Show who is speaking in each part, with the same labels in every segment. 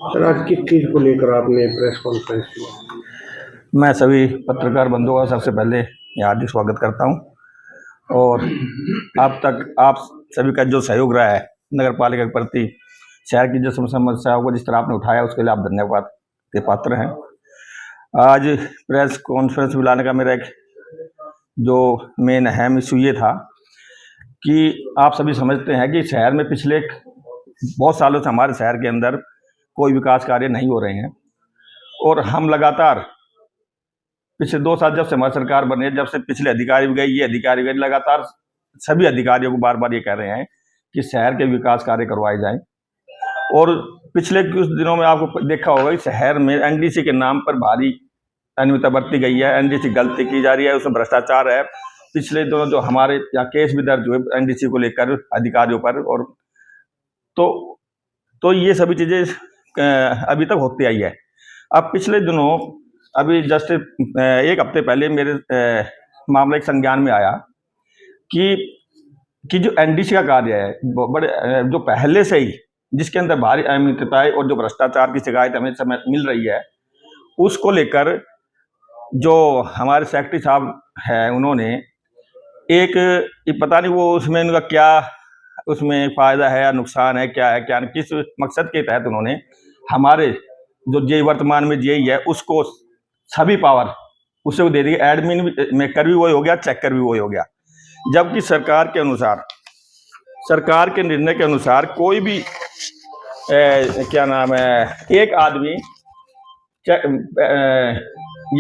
Speaker 1: Sir, आज किस चीज को लेकर आपने प्रेस कॉन्फ्रेंस की?
Speaker 2: मैं सभी पत्रकार बंधुओं का सबसे पहले हार्दिक स्वागत करता हूं और अब तक आप सभी का जो सहयोग रहा है नगर पालिका के प्रति, शहर की जो समस्याओं को जिस तरह आपने उठाया उसके लिए आप धन्यवाद के पात्र हैं। आज प्रेस कॉन्फ्रेंस बुलाने का मेरा एक जो मेन अहम इशू ये था कि आप सभी समझते हैं कि शहर में पिछले बहुत सालों से हमारे शहर के अंदर कोई विकास कार्य नहीं हो रहे हैं और हम लगातार पिछले 2 साल जब से हमारी सरकार बनी है, जब से पिछले अधिकारी भी गए, ये अधिकारी गए, लगातार सभी अधिकारियों को बार बार ये कह रहे हैं कि शहर के विकास कार्य करवाए जाएं। और पिछले कुछ दिनों में आपको देखा होगा कि शहर में एनडीसी के नाम पर भारी अनियमितता बरती गई है, एनडीसी गलती की जा रही है, उसमें भ्रष्टाचार है। पिछले दिनों जो हमारे यहाँ केस भी दर्ज हुए एनडीसी को लेकर अधिकारियों पर, और तो ये सभी चीजें अभी तक होती आई है। अब पिछले दिनों अभी जस्ट 1 हफ्ते पहले मेरे मामला एक संज्ञान में आया कि जो एनडीसी का कार्य है बड़े जो पहले से ही जिसके अंदर भारी अनियमितताएं और जो भ्रष्टाचार की शिकायत हमें समय मिल रही है, उसको लेकर जो हमारे सेक्रेटरी साहब है उन्होंने एक पता नहीं वो उसमें उनका क्या उसमें फायदा है या नुकसान है, क्या है क्या नहीं, किस मकसद के तहत उन्होंने हमारे जो जे वर्तमान में जेई है उसको सभी पावर उससे दे दी। एडमिन मेकर भी वही हो गया, चेकर भी वही हो गया, जबकि सरकार के अनुसार, सरकार के निर्णय के अनुसार कोई भी क्या नाम है एक आदमी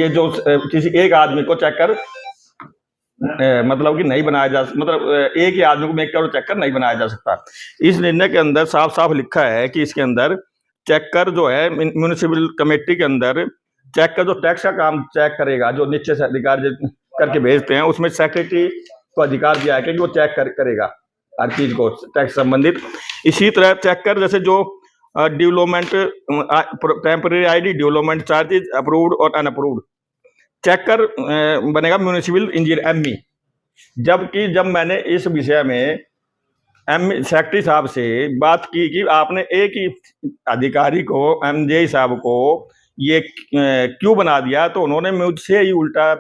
Speaker 2: ये जो किसी एक आदमी को चेकर मतलब कि नहीं बनाया जा, मतलब एक ही आदमी को मेकर और चेकर नहीं बनाया जा सकता। इस निर्णय के अंदर साफ साफ लिखा है कि इसके अंदर चेकर जो है म्यूनिसिपल कमेटी के अंदर चेकर जो टैक्स का काम चेक करेगा, जो नीचे से अधिकारी करके भेजते हैं, उसमें सेक्रेटरी को अधिकार दिया है कि वो चेक करेगा हर चीज को टैक्स संबंधित। इसी तरह चेकर जैसे जो development temporary ID, development charges approved और अनअप्रूव्ड, चेकर बनेगा म्यूनिसिपल इंजीनियर एमई। जबकि जब मैंने इस विषय में सेक्रेटरी साहब से बात की कि आपने एक ही अधिकारी को, एमजे साहब को ये क्यों बना दिया, तो उन्होंने मुझसे ही उल्टा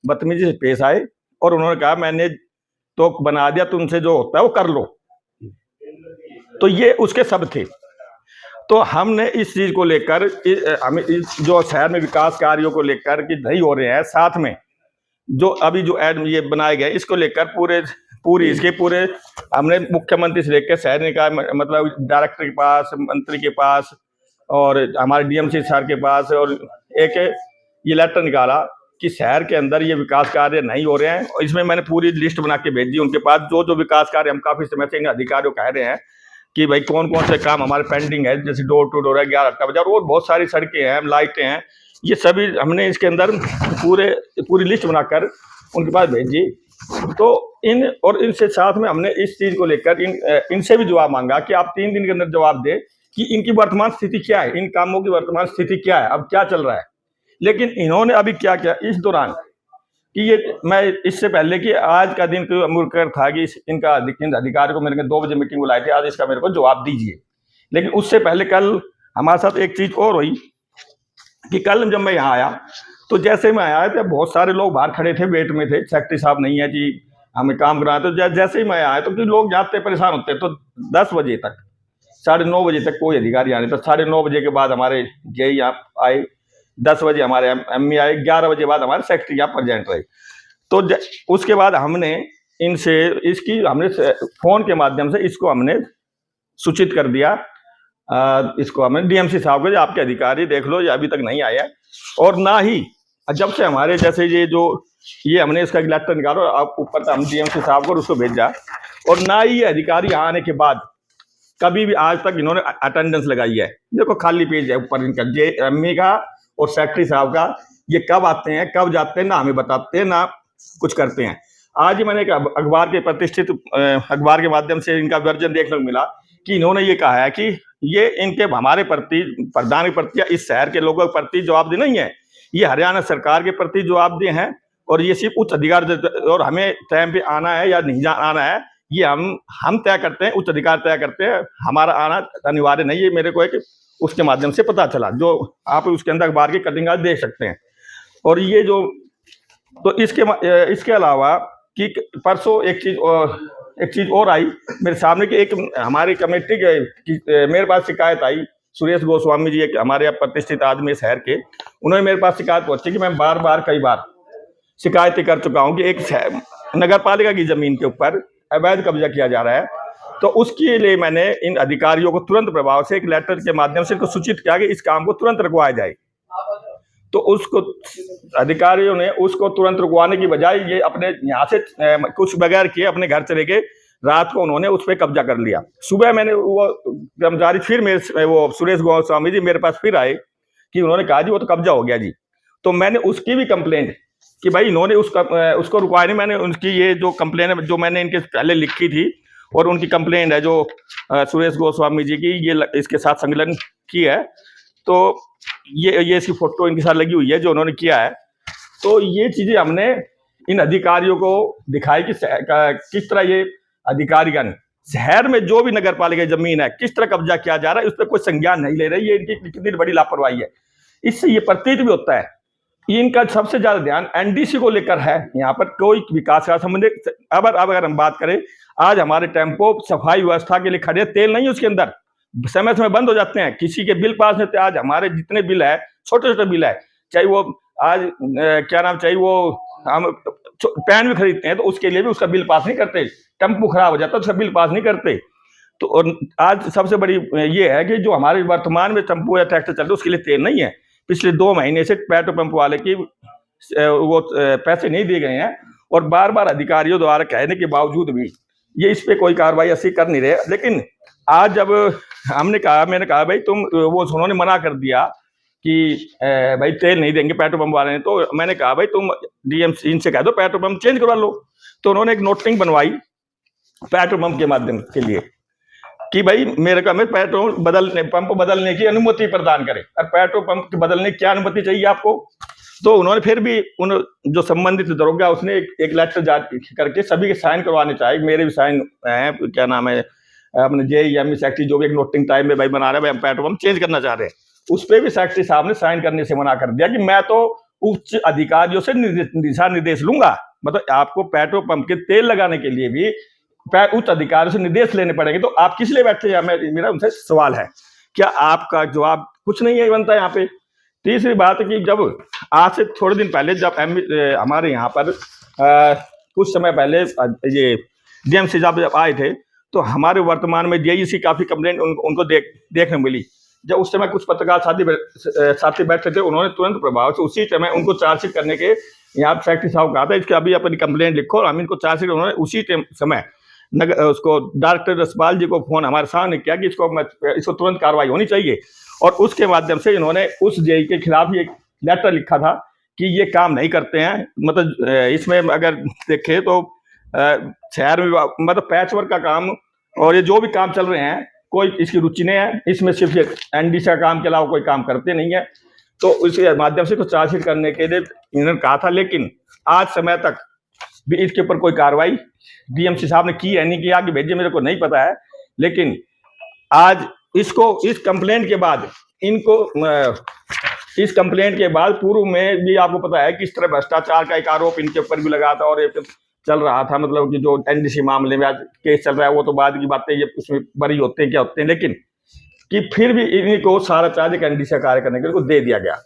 Speaker 2: बदतमीजी से पेश आए और उन्होंने कहा मैंने तो बना दिया, तुमसे जो होता है वो कर लो। तो ये उसके सब थे। तो हमने इस चीज को लेकर हमें जो शहर में विकास कार्यों को लेकर कि नहीं हो रहे हैं, साथ में जो अभी जो ये बनाए गए इसको लेकर पूरे हमने मुख्यमंत्री से लेकर शहर निकाय मतलब डायरेक्टर के पास, मंत्री के पास और हमारे डीएमसी सर के पास, और एक ये लेटर निकाला कि शहर के अंदर ये विकास कार्य नहीं हो रहे हैं। और इसमें मैंने पूरी लिस्ट बना के भेज दी उनके पास, जो जो विकास कार्य हम काफी समय से इन अधिकारियों कह रहे हैं कि भाई कौन कौन से काम हमारे पेंडिंग है, जैसे डोर टू डोर है, 11 बाजार और बहुत सारी सड़कें हैं, लाइटें हैं, ये सभी हमने इसके अंदर पूरी लिस्ट बनाकर उनके पास भेजी। तो इनसे साथ में हमने इस चीज को लेकर इनसे भी जवाब मांगा कि आप 3 दिन के अंदर जवाब दें कि इनकी वर्तमान स्थिति क्या है, इन कामों की वर्तमान स्थिति क्या है, अब क्या चल रहा है। लेकिन इन्होंने अभी क्या किया इस दौरान कि ये मैं इससे पहले कि आज का दिन मुकर था कि इन अधिकारी को मेरे 2 बजे मीटिंग बुलाई थी, आज इसका मेरे को जवाब दीजिए। लेकिन उससे पहले कल हमारे साथ एक चीज और हुई कि कल जब मैं यहाँ आया तो जैसे मैं आया तो बहुत सारे लोग बाहर खड़े थे, वेट में थे, सेक्रेटरी साहब नहीं है जी हमें काम कराए। तो जैसे ही मैं आया तो लोग जाते परेशान होते, तो 10 बजे तक 9:30 बजे तक कोई अधिकारी आने, तो 9:30 बजे के बाद हमारे जेई यहाँ आए, 10 बजे हमारे एमई आए, 11 बजे बाद हमारे सेक्रेटरी यहाँ प्रेजेंट रहे। तो उसके बाद हमने इनसे हमने फोन के माध्यम से इसको हमने सूचित कर दिया, इसको हमने डीएमसी साहब को, आपके अधिकारी देख लो, ये अभी तक नहीं आया। और ना ही जब से हमारे जैसे ये हमने इसका लेटर निकालो आप ऊपर हम डीएमसी साहब को उसको भेजा, और ना ही ये अधिकारी यहाँ आने के बाद कभी भी आज तक इन्होंने अटेंडेंस लगाई है। देखो खाली पेज है ऊपर इनका, जे एमई का और सेक्रेटरी साहब का, ये कब आते हैं कब जाते हैं ना हमें बताते हैं ना कुछ करते हैं। आज ही मैंने एक अखबार के प्रतिष्ठित अखबार के माध्यम से इनका वर्जन देखने को मिला कि इन्होंने ये कहा है कि ये इनके हमारे प्रति, प्रधान के प्रति, इस शहर के लोगों के प्रति जवाबदेह नहीं है, ये हरियाणा सरकार के प्रति जवाबदेह हैं। और ये सिर्फ उच्च अधिकार, और हमें टाइम पे आना है या नहीं आना है ये हम तय करते हैं, उच्च अधिकार तय करते हैं, हमारा आना अनिवार्य नहीं है। मेरे को एक उसके माध्यम से पता चला, जो आप उसके अंदर अखबार की कटिंग आज देख सकते हैं। और ये जो तो इसके अलावा कि परसों एक चीज़ और आई मेरे सामने कि एक हमारी कमेटी के मेरे पास शिकायत आई। सुरेश गोस्वामी जी एक हमारे यहाँ प्रतिष्ठित आदमी शहर के, उन्होंने मेरे पास शिकायत पहुंची कि मैं कई बार शिकायतें कर चुका हूं कि एक नगर पालिका की जमीन के ऊपर अवैध कब्जा किया जा रहा है। तो उसके लिए मैंने इन अधिकारियों को तुरंत प्रभाव से एक लेटर के माध्यम से इनको सूचित किया कि इस काम को तुरंत रुकवाया जाए। तो उसको अधिकारियों ने उसको तुरंत रुकवाने की बजाय ये अपने यहाँ से कुछ बगैर किए अपने घर चले गए। रात को उन्होंने उस पर कब्जा कर लिया। सुबह मैंने वो कर्मचारी फिर वो सुरेश गोस्वामी जी मेरे पास फिर आए कि उन्होंने कहा जी वो तो कब्जा हो गया जी। तो मैंने उसकी भी कंप्लेंट कि भाई इन्होंने उसको रुकवाया नहीं। मैंने उनकी ये जो कंप्लेंट है जो मैंने इनके पहले लिखी थी और उनकी कंप्लेंट है जो सुरेश गोस्वामी जी की ये इसके साथ संलग्न की है। तो ये इसकी फोटो इनके साथ लगी हुई है जो उन्होंने किया है। तो ये चीजें हमने इन अधिकारियों को दिखाई कि किस तरह ये अधिकारीगण शहर में जो भी नगर पालिका जमीन है किस तरह कब्जा किया जा रहा है, उस पर कोई संज्ञान नहीं ले रही। ये इनकी कितनी बड़ी लापरवाही है। इससे ये प्रतीत भी होता है इनका सबसे ज्यादा ध्यान एनडीसी को लेकर है। यहाँ पर कोई विकास का संबंधित अब अगर हम बात करें, आज हमारे टेम्पो सफाई व्यवस्था के लिए खड़े, तेल नहीं है उसके अंदर, समय समय बंद हो जाते हैं। किसी के बिल पास नहीं। आज हमारे जितने बिल है छोटे छोटे बिल है, चाहे वो आज क्या नाम चाहिए वो हम पैन भी खरीदते हैं तो उसके लिए भी उसका बिल पास नहीं करते। टेम्पो खराब हो जाता है उसका बिल पास नहीं करते। तो और आज सबसे बड़ी ये है कि जो हमारे वर्तमान में टेम्पो या ट्रैक्टर चल रहे उसके लिए तेल नहीं है। पिछले 2 महीने से पेट्रोल पंप वाले की वो पैसे नहीं दिए गए हैं और बार बार अधिकारियों द्वारा कहने के बावजूद भी ये इस पे कोई कार्रवाई ऐसी कर नहीं रहे। लेकिन आज जब मैंने कहा भाई तुम वो उन्होंने मना कर दिया कि भाई तेल नहीं देंगे पेट्रोल पंप वाले ने। तो मैंने कहा भाई तुम डीएमसी इनसे कह दो पेट्रोल पंप चेंज करवा लो। तो उन्होंने एक नोटिंग बनवाई पेट्रोल पंप के माध्यम के लिए कि भाई मेरे को पेट्रोल पंप बदलने की अनुमति प्रदान करें। और पेट्रोल पंप बदलने की क्या अनुमति चाहिए आपको? तो उन्होंने फिर भी उन जो संबंधित दरोगा उसने एक लेटर जारी करके सभी के साइन करवाने चाहिए। मेरे भी साइन हैं, क्या नाम है अपने जेईएमई सेक्रेटरी जो भी एक नोटिंग टाइम में भाई बना रहे हैं, हम पेट्रोल पंप चेंज करना चाह रहे हैं, उस पर भी सेक्रेटरी साहब ने साइन करने से मना कर दिया कि मैं तो उच्च अधिकारियों से दिशा निर्देश लूंगा। मतलब आपको पेट्रोल पंप के तेल लगाने के लिए भी उच्च अधिकारियों से निर्देश लेने पड़ेंगे। तो आप किस लिए बैठे हैं? मेरा उनसे सवाल है, क्या आपका जवाब कुछ नहीं है बनता यहाँ पे? तीसरी बात कि जब आज से थोड़े दिन पहले जब हमारे यहाँ पर कुछ समय पहले ये डीएमसी जब आए थे तो हमारे वर्तमान में जेईसी काफी कंप्लेंट उनको देखने मिली। जब उस समय कुछ पत्रकार साथी बैठे थे, उन्होंने तुरंत प्रभाव से उसी समय उनको चार्जशीट करने के यहाँ सेक्रेटरी साहब कहा था इसके अभी अपनी कंप्लेंट लिखो और हम इनको चार्जशीट। उन्होंने उसी समय उसको डॉक्टर रसपाल जी को फोन हमारे सामने किया कि इसको तुरंत कार्रवाई होनी चाहिए। और उसके माध्यम से इन्होंने उस जेई के खिलाफ ही एक लेटर लिखा था कि ये काम नहीं करते हैं। मतलब इसमें अगर देखें तो शहर में मतलब पैचवर्क का काम और ये जो भी काम चल रहे हैं कोई इसकी रुचि नहीं है। इसमें सिर्फ एनडीसी का काम के अलावा कोई काम करते नहीं है। तो इसके माध्यम से कुछ चार्जशीट करने के लिए इन्होंने कहा था, लेकिन आज समय तक भी इसके ऊपर कोई कार्रवाई डीएमसी साहब ने की है नहीं किया कि भेजिए, मेरे को नहीं पता है। लेकिन आज इस कंप्लेंट के बाद इस कंप्लेंट के बाद पूर्व में भी आपको पता है कि इस तरह भ्रष्टाचार का एक आरोप इनके ऊपर भी लगा था और एक चल रहा था। मतलब कि जो एनडीसी मामले में आज केस चल रहा है वो तो बाद की बातें, ये उसमें बरी होते हैं क्या होते हैं, लेकिन कि फिर भी इनको सारा चार्ज एक एनडीसी का कार्य करने के लिए दे दिया गया।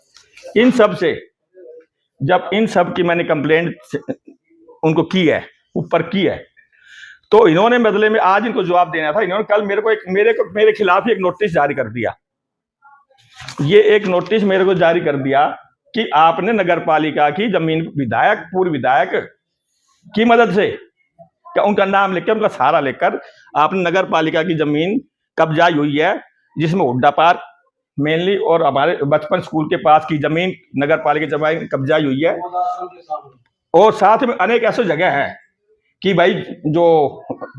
Speaker 2: इन सब से जब इन सब की मैंने कंप्लेंट उनको की है, ऊपर की है, तो इन्होंने बदले में आज इनको जवाब देना था। इन्होंने कल मेरे खिलाफ ही एक नोटिस जारी कर दिया। ये एक नोटिस मेरे को जारी कर दिया कि आपने नगर पालिका की जमीन पूर्व विधायक की मदद से उनका नाम लेकर उनका सहारा लेकर आपने नगर पालिका की जमीन कब्जा हुई है, जिसमें हुड्डा पार्क मेनली और हमारे बचपन स्कूल के पास की जमीन नगर पालिका जमीन कब्जा हुई है। और साथ में अनेक ऐसे जगह हैं कि भाई जो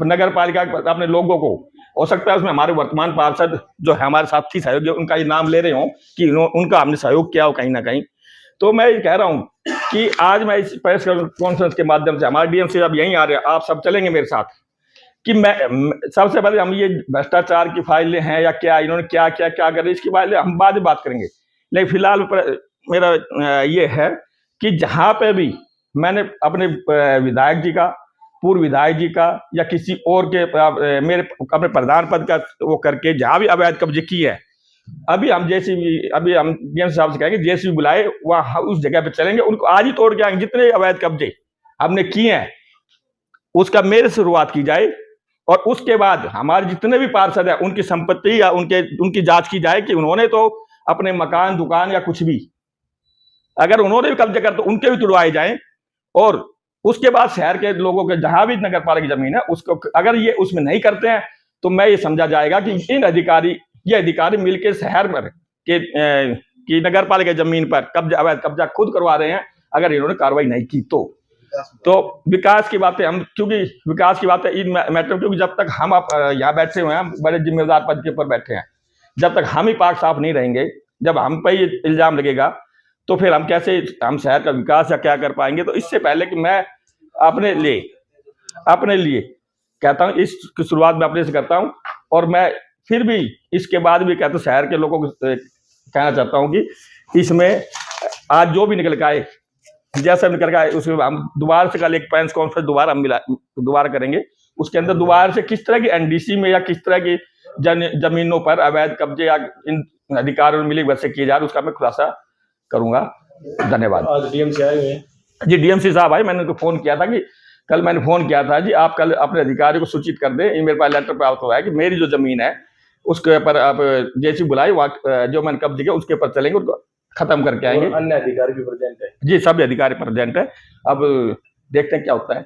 Speaker 2: नगर पालिका अपने लोगों को हो सकता है उसमें हमारे वर्तमान पार्षद जो है हमारे साथी सहयोगी उनका ये नाम ले रहे हो कि उनका हमने सहयोग किया हो कहीं ना कहीं। तो मैं ये कह रहा हूँ कि आज मैं इस प्रेस कॉन्फ्रेंस के माध्यम से हमारे डीएमसी अब यहीं आ रहे हैं, आप सब चलेंगे मेरे साथ कि सबसे पहले हम ये भ्रष्टाचार की फाइलें हैं या क्या, इन्होंने क्या क्या क्या करे, इसकी फाइलें हम बाद में बात करेंगे। लेकिन फिलहाल मेरा ये है कि जहाँ पे भी मैंने अपने विधायक जी का, पूर्व विधायक जी का या किसी और के मेरे अपने प्रधान पद का वो करके जहाँ भी अवैध कब्जे किए हैं, अभी हम डीएम साहब से कहेंगे जेसीबी बुलाए, वहाँ उस जगह पे चलेंगे, उनको आज ही तोड़ के आएंगे। जितने अवैध कब्जे हमने किए हैं उसका मेरे से शुरुआत की जाए, और उसके बाद हमारे जितने भी पार्षद है उनकी संपत्ति या उनकी जांच की जाए कि उन्होंने तो अपने मकान, दुकान या कुछ भी अगर उन्होंने भी कब्जे कर तो उनके भी तुड़वाए जाएं। और उसके बाद शहर के लोगों के जहां भी नगर पालिका की जमीन है उसको अगर ये उसमें नहीं करते हैं तो मैं ये समझा जाएगा कि ये अधिकारी मिलकर शहर में की नगर पालिका जमीन पर अवैध कब्जा खुद करवा रहे हैं, अगर इन्होंने कार्रवाई नहीं की तो विकास की बातें हम, क्योंकि विकास की बातें इन मैटर, क्योंकि जब तक हम यहाँ बैठे हुए हैं, बड़े जिम्मेदार पद के ऊपर बैठे हैं, जब तक हम ही पाक साफ नहीं रहेंगे, जब हम पे ये इल्जाम लगेगा तो फिर हम कैसे हम शहर का विकास या क्या कर पाएंगे। तो इससे पहले कि मैं अपने लिए कहता हूँ, इसकी शुरुआत मैं अपने से करता हूँ, और मैं फिर भी इसके बाद भी कहता हूँ शहर के लोगों को कहना चाहता हूँ कि इसमें आज जो भी निकल के आए, जैसा निकल के आए, उसमें हम दोबारा से कल एक प्रेस कॉन्फ्रेंस दोबारा करेंगे। उसके अंदर दोबारा से किस तरह की एनडीसी में या किस तरह की जमीनों पर अवैध कब्जे या इन अधिकारियों में मिली वैसे किए जा रहे, उसका मैं खुलासा करूंगा। धन्यवाद।
Speaker 1: आज डीएमसी आए हुए हैं
Speaker 2: जी, डीएमसी साहब आए, मैंने उनको फोन किया था कि कल मैंने फोन किया था जी, आप कल अपने अधिकारी को सूचित कर दें। मेरे पास लेटर प्राप्त हुआ है कि मेरी जो जमीन है उसके ऊपर आप जैसी बुलाई जो मैंने कब्जे किया उसके ऊपर चलेंगे, उनको खत्म करके आएंगे।
Speaker 1: अन्य अधिकारी भी प्रेजेंट है
Speaker 2: जी, सभी अधिकारी प्रेजेंट है। अब देखते हैं क्या होता है।